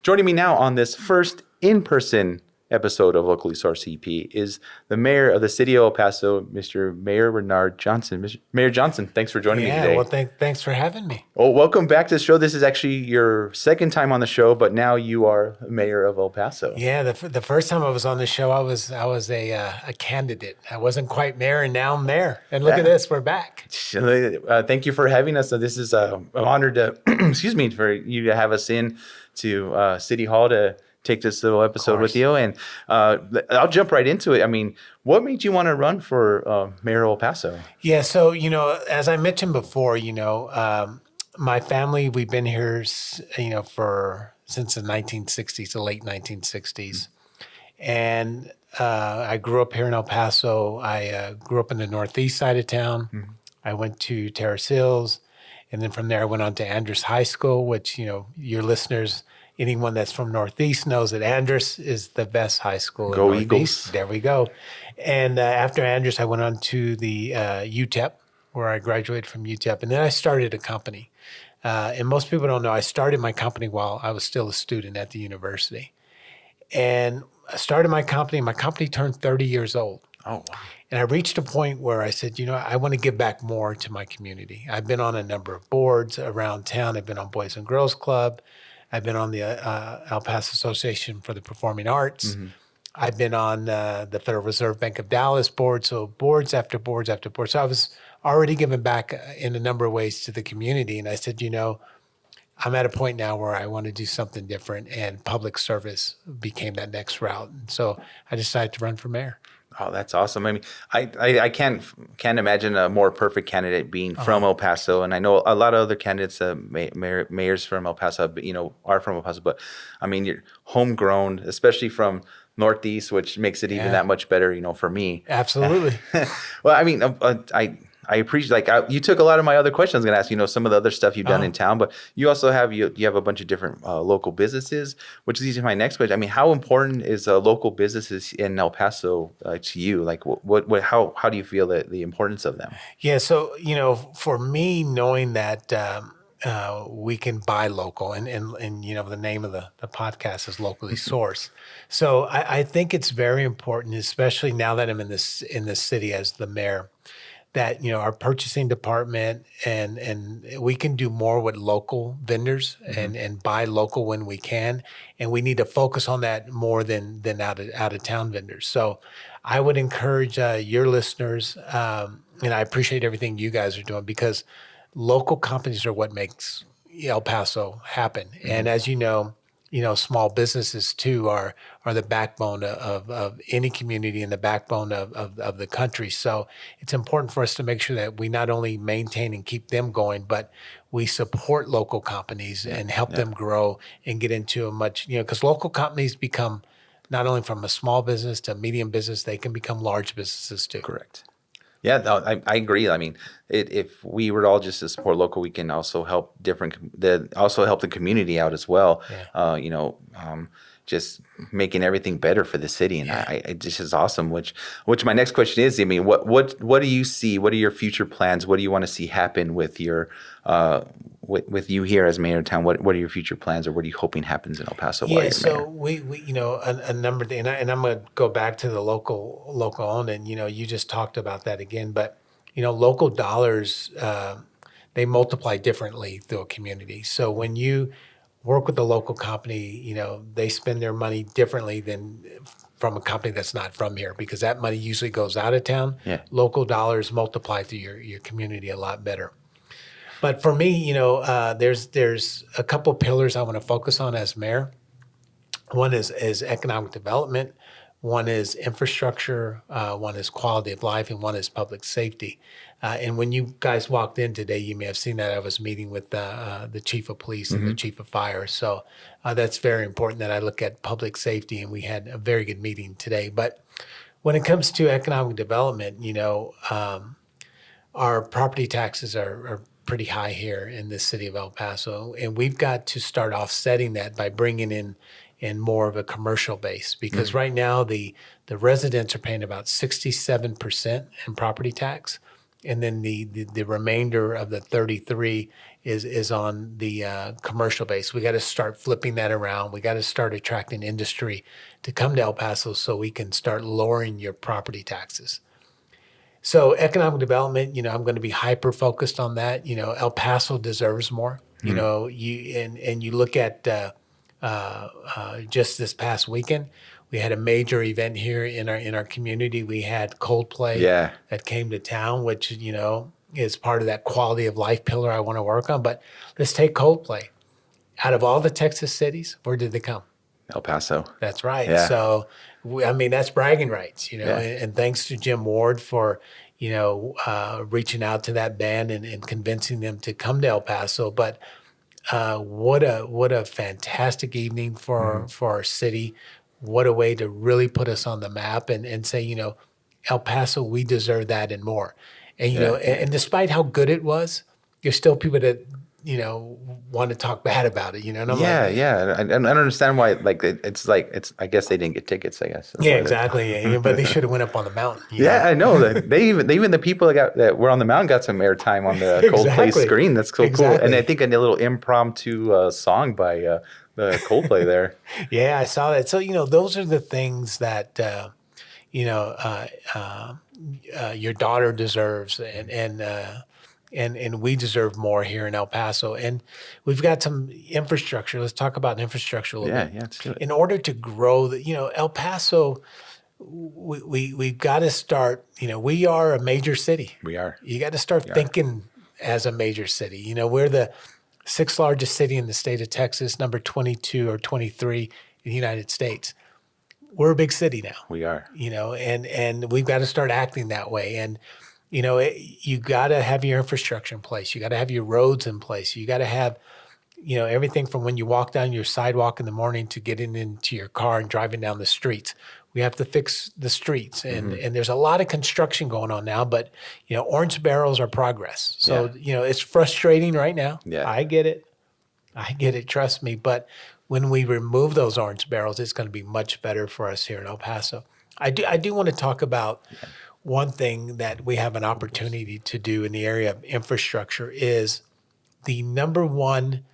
Joining me now on this first in-person episode of Locally Sourced EP is the mayor of the city of El Paso, Mr. Mayor Renard Johnson. Mr. Mayor Johnson, thanks for joining me today. Well, thanks for having me. Well, welcome back to the show. This is actually your second time on the show, but now you are mayor of El Paso. Yeah, the first time I was on the show, I was a candidate. I wasn't quite mayor, and now I'm mayor. And look at this, we're back. Thank you for having us. So this is an honor to, excuse me, for you to have us in to City Hall to take this little episode with you. And I'll jump right into it. I mean, what made you want to run for Mayor of El Paso? Yeah, so, as I mentioned before, my family, we've been here, since the 1960s, the late 1960s. And I grew up here in El Paso. I grew up in the northeast side of town. I went to Terrace Hills. And then from there, I went on to Andress High School, which, your listeners, anyone that's from Northeast knows that Andress is the best high school in Northeast. Eagles. There we go. And after Andress, I went on to the UTEP, where I graduated from UTEP. And then I started a company. And most people don't know, I started my company while I was still a student at the university. And I started my company. My company turned 30 years old. Oh, wow. And I reached a point where I said, I want to give back more to my community. I've been on a number of boards around town. I've been on Boys and Girls Club. I've been on the El Paso Association for the Performing Arts. I've been on the Federal Reserve Bank of Dallas board. So boards after boards after boards. So I was already giving back in a number of ways to the community. And I said, I'm at a point now where I want to do something different, and public service became that next route. And so I decided to run for mayor. Oh, that's awesome. I mean, I can't imagine a more perfect candidate being from El Paso. And I know a lot of other candidates, mayors from El Paso, are from El Paso. But I mean, you're homegrown, especially from Northeast, which makes it even that much better, for me. Absolutely. Well, I mean, I appreciate, you took a lot of my other questions. I was going to ask, some of the other stuff you've done in town, but you also have, you have a bunch of different local businesses, which leads to my next question. I mean, how important is local businesses in El Paso to you? Like, how do you feel the importance of them? Yeah. So, for me, knowing that we can buy local, and the name of the podcast is Locally Sourced. So I think it's very important, especially now that I'm in this city as the mayor, that our purchasing department and we can do more with local vendors and buy local when we can, and we need to focus on that more than out of town vendors. So I would encourage your listeners, and I appreciate everything you guys are doing, because local companies are what makes El Paso happen. And as small businesses too are the backbone of any community and the backbone of the country. So it's important for us to make sure that we not only maintain and keep them going, but we support local companies and help them grow and get into a much, because local companies become not only from a small business to a medium business, they can become large businesses too. Correct. Yeah, no, I agree. I mean, if we were all just to support local, we can also help the community out as well. Yeah. Just making everything better for the city, and this is awesome. Which my next question is, I mean, what do you see? What are your future plans? What do you want to see happen with your with you here as mayor of town? What are your future plans, or what are you hoping happens in El Paso? Yeah, so we a number of, and I'm going to go back to the local owned, and you just talked about that again, but local dollars they multiply differently through a community. So when you work with a local company, they spend their money differently than from a company that's not from here, because that money usually goes out of town. Yeah. Local dollars multiply through your community a lot better. But for me, there's a couple pillars I want to focus on as mayor. One is economic development. One is infrastructure. One is quality of life, and one is public safety. And when you guys walked in today, you may have seen that I was meeting with the chief of police and the chief of fire. So that's very important that I look at public safety, and we had a very good meeting today. But when it comes to economic development, our property taxes are pretty high here in the city of El Paso, and we've got to start offsetting that by bringing in more of a commercial base, because right now the residents are paying about 67% in property tax, and then the remainder of the 33 is on the commercial base. We got to start flipping that around. We got to start attracting industry to come to El Paso so we can start lowering your property taxes. So economic development, I'm going to be hyper focused on that. El Paso deserves more. You look at just this past weekend, we had a major event here in our community. We had Coldplay that came to town, which is part of that quality of life pillar I want to work on. But let's take Coldplay. Out of all the Texas cities, where did they come? El Paso. That's right. Yeah. So, that's bragging rights, Yeah. and thanks to Jim Ward for, reaching out to that band and convincing them to come to El Paso. But what a fantastic evening for our city. What a way to really put us on the map and say, El Paso, we deserve that and more. And, and despite how good it was, there's still people that, want to talk bad about it, and I'm I don't understand why. It's. I guess they didn't get tickets. I guess. Yeah, exactly. But they should have went up on the mountain. I know that they even the people that were on the mountain got some airtime on the Coldplay screen. That's so cool. And I think a little impromptu song by the Coldplay there. Yeah, I saw that. So those are the things that your daughter deserves, and we deserve more here in El Paso. And we've got some infrastructure. Let's talk about infrastructure a little bit. Yeah, let's do it. In order to grow, El Paso, we've got to start. We are a major city. We are. You got to start thinking as a major city. We're the sixth largest city in the state of Texas, number 22 or 23 in the United States. We're a big city now. We are. And we've got to start acting that way. And you got to have your infrastructure in place. You got to have your roads in place. You got to have, everything from when you walk down your sidewalk in the morning to getting into your car and driving down the streets. We have to fix the streets. And there's a lot of construction going on now, but, orange barrels are progress. So, it's frustrating right now. Yeah. I get it. Trust me. But when we remove those orange barrels, it's going to be much better for us here in El Paso. I do want to talk about one thing that we have an opportunity to do in the area of infrastructure is the number one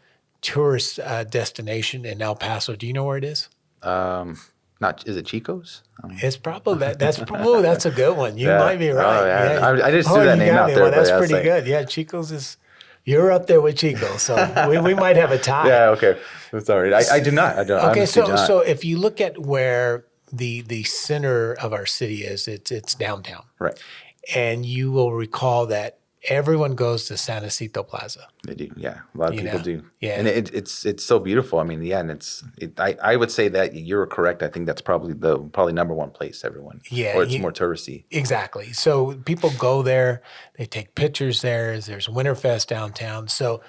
tourist destination in El Paso. Do you know where it is? Is it Chico's? It's probably that's a good one. You might be right. Oh, yeah. I just threw that name out there. Well, that's pretty good. Yeah, Chico's is. You're up there with Chico's, so we might have a tie. Yeah. Okay. Sorry. I do not. I don't. Okay. So if you look at where the center of our city is, it's downtown. Right. And you will recall that everyone goes to San Jacinto Plaza. They do, yeah. A lot of people do. Yeah. And it's so beautiful. I mean, yeah, and I would say that you're correct. I think that's probably number one place everyone. Yeah. Or it's more touristy. Exactly. So people go there, they take pictures there. There's Winterfest downtown. So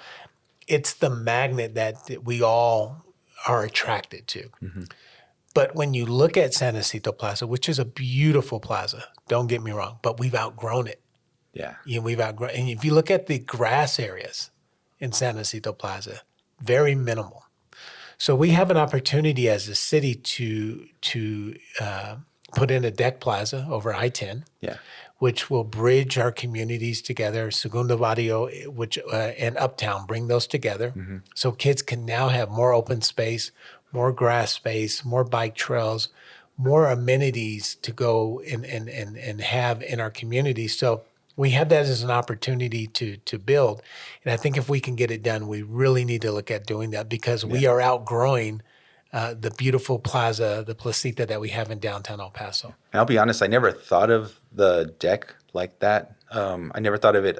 it's the magnet that we all are attracted to. Mm-hmm. But when you look at San Jacinto Plaza, which is a beautiful plaza, don't get me wrong, but we've outgrown it. Yeah. We've outgrown. And if you look at the grass areas in San Jacinto Plaza, very minimal. So we have an opportunity as a city to put in a deck plaza over I-10, which will bridge our communities together, Segundo Barrio, and Uptown, bring those together. Mm-hmm. So kids can now have more open space, more grass space, more bike trails, more amenities to go and have in our community. So we have that as an opportunity to build. And I think if we can get it done, we really need to look at doing that because we are outgrowing the beautiful plaza, the placita that we have in downtown El Paso. And I'll be honest, I never thought of the deck like that. I never thought of it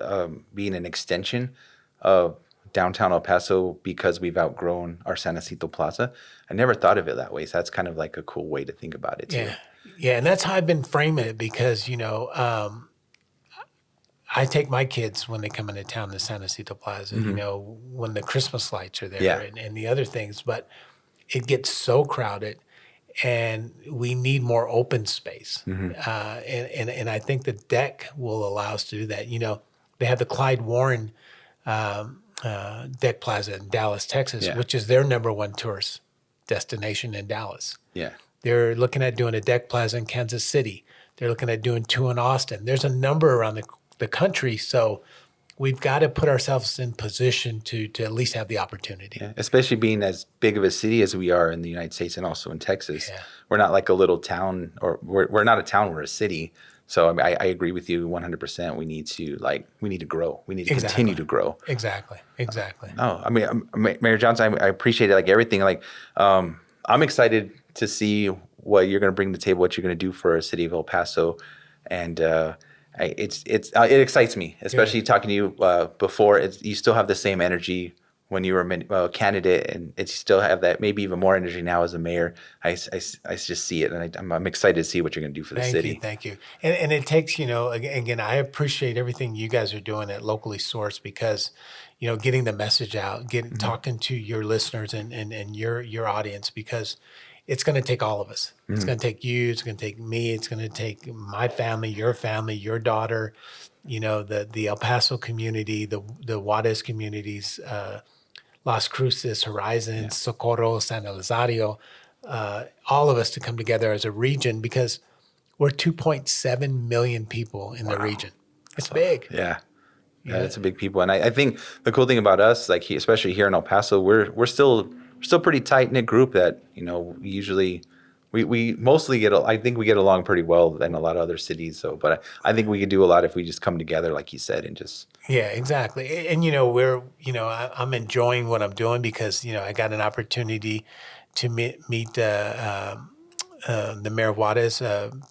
being an extension of downtown El Paso because we've outgrown our San Jacinto Plaza. I never thought of it that way. So that's kind of like a cool way to think about it too. Yeah. And that's how I've been framing it because, I take my kids when they come into town to San Jacinto Plaza, when the Christmas lights are there and the other things, but it gets so crowded and we need more open space. Mm-hmm. And I think the deck will allow us to do that. They have the Clyde Warren Deck Plaza in Dallas, Texas, which is their number one tourist destination in Dallas. Yeah. They're looking at doing a deck plaza in Kansas City. They're looking at doing two in Austin. There's a number around the country. So we've got to put ourselves in position to at least have the opportunity. Yeah, especially being as big of a city as we are in the United States and also in Texas. Yeah. We're not like a little town, or we're not a town, we're a city. So I mean, I agree with you 100%. We need to grow. We need to continue to grow. Exactly. No, I mean, Mayor Johnson, I appreciate it, like everything. Like, I'm excited to see what you're going to bring to the table, what you're going to do for the city of El Paso, and it excites me, especially Good. talking to you before. You still have the same energy when you were a candidate, and you still have that, maybe even more energy now as a mayor. I just see it, and I'm excited to see what you're going to do for the city. Thank you. And it takes, again, I appreciate everything you guys are doing at Locally Sourced because, getting the message out, talking to your listeners and your audience, because it's going to take all of us. It's going to take you. It's going to take me. It's going to take my family, your daughter, the El Paso community, the Juarez communities, Las Cruces, Horizons, Socorro, San Elizario, all of us to come together as a region because we're 2.7 million people in the region. It's big. Yeah. Yeah, it's a big people, and I think the cool thing about us, like especially here in El Paso, we're still pretty tight knit group that we usually we mostly get. I think we get along pretty well than a lot of other cities. So, but I think we could do a lot if we just come together, like you said, and just. Yeah, exactly. And I'm enjoying what I'm doing because I got an opportunity to meet the mayor of Juarez,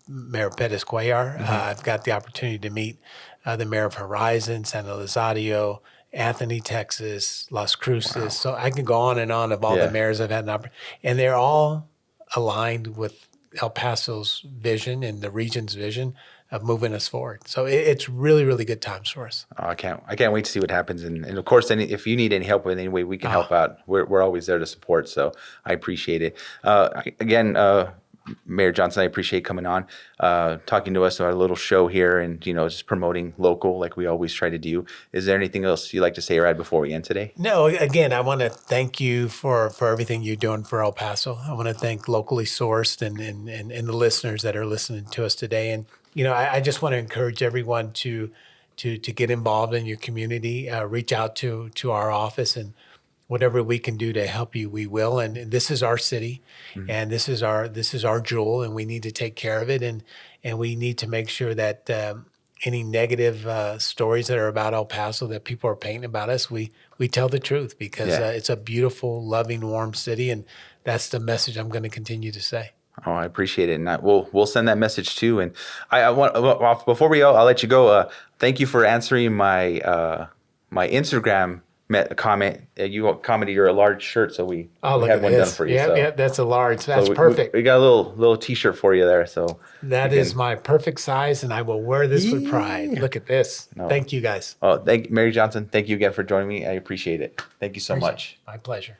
Mayor Perez Cuellar. I've got the opportunity to meet the mayor of Horizon, San Elizario, Anthony, Texas, Las Cruces. So I can go on and on of all the mayors I've had an opportunity. And they're all aligned with El Paso's vision and the region's vision of moving us forward. So it's really, really good times for us. Oh, I can't wait to see what happens. And of course, if you need any help in any way, we can help out. We're always there to support. So I appreciate it. Again, Mayor Johnson, I appreciate coming on, talking to us on our little show here, and just promoting local like we always try to do. Is there anything else you'd like to say or add before we end today? No, again, I want to thank you for everything you're doing for El Paso. I want to thank Locally Sourced and the listeners that are listening to us today. And I just want to encourage everyone to get involved in your community. Reach out to our office, and whatever we can do to help you, we will. And this is our city, and this is our jewel, and we need to take care of it. And we need to make sure that any negative stories that are about El Paso that people are painting about us, we tell the truth because it's a beautiful, loving, warm city, and that's the message I'm going to continue to say. Oh, I appreciate it, and we'll send that message too. And I want before we go, I'll let you go. Thank you for answering my my Instagram comment. You commented you're a large shirt, so we had one done for you. Yeah, that's a large. That's perfect. We got a little T-shirt for you there. So that is my perfect size, and I will wear this with pride. Look at this. No. Thank you, guys. Mary Johnson. Thank you again for joining me. I appreciate it. Thank you so much. My pleasure.